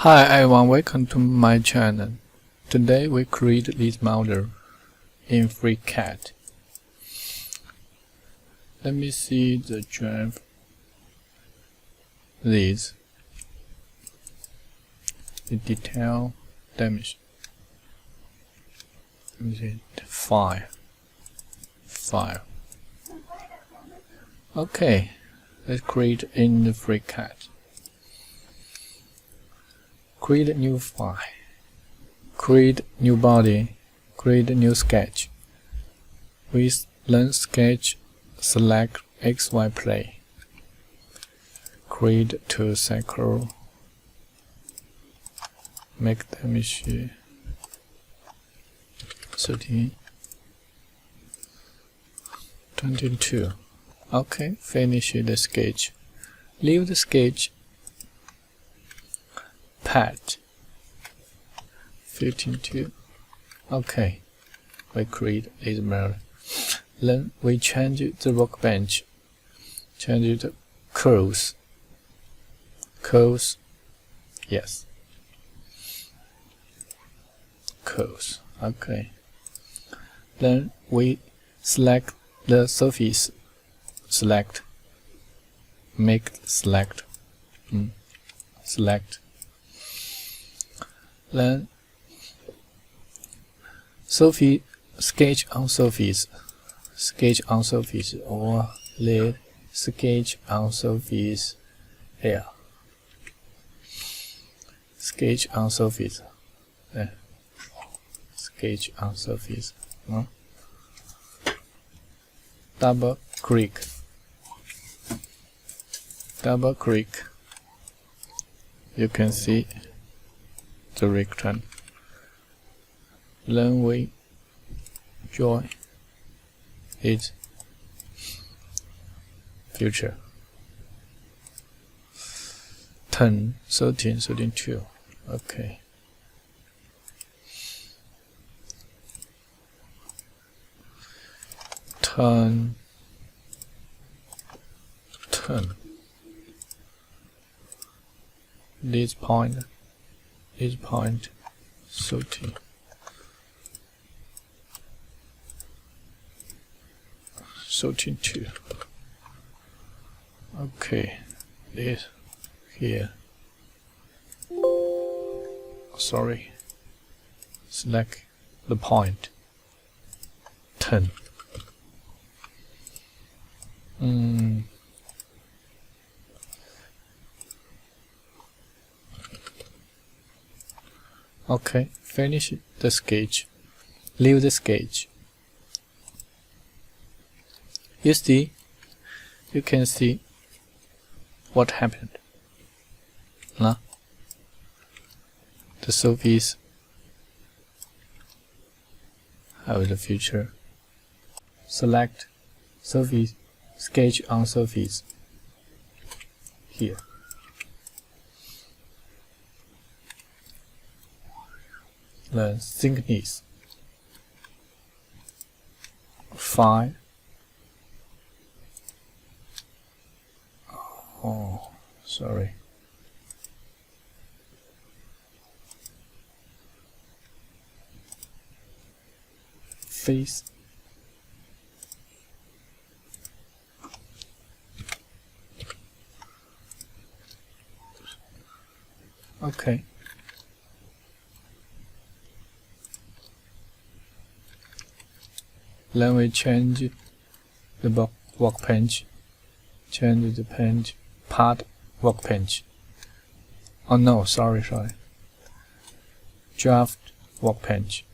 Hi everyone, welcome to my channel. Today we create this model in FreeCAD. Let me see the drive. These the detail damage. Let me see file. Okay, let's create in the FreeCAD. Create a new file, create new body, create a new sketch. With Learn Sketch, select XY plane. Create two circle. Make damage 13, 22. Okay, finish the sketch. Leave the sketch. Pad 52. Okay, we create this mirror. Then we change the workbench. Change the curves. Yes. Curves. Okay. Then we select the surface. Select. Make select. Select. Then surface, sketch on surface, or let sketch on surface here. Sketch on surface. Sketch on surface. Double click. You can see the rectangle. Then we join its future. 10, 13, 32. Okay. Turn. This point 30. 32. Okay, this here. Sorry. Select the point. 10. Okay, finish the sketch. Leave the sketch. You can see what happened. The surface have the feature. Select surface, sketch on surface. Here. The thickness 5. Oh, sorry. Face. Okay. Then we change the workbench. Change the bench part workbench. Oh no, sorry. Draft workbench.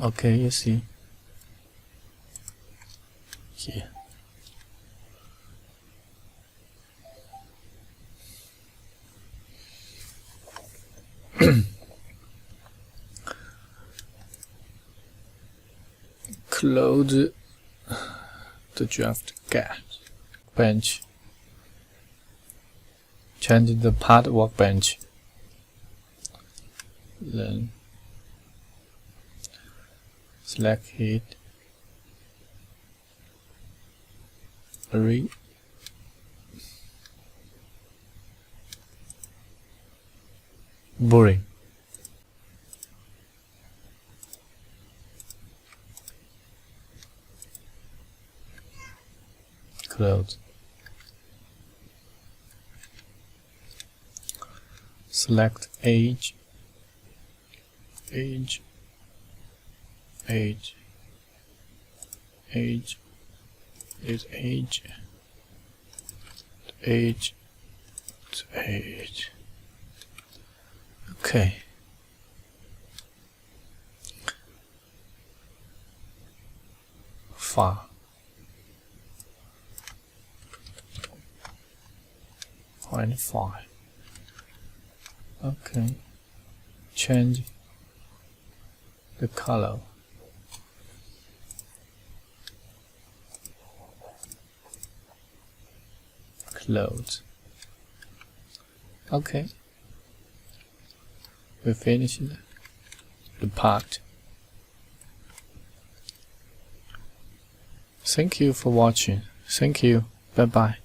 Okay, you see here. Close the draft CAD bench. Change the part workbench. Then select it, boring. Close. Select age, age, age, age, is age, age, age. Okay. File. Find file. Okay. Change the color. Close. Okay. We finished the part. Thank you for watching. Thank you. Bye bye.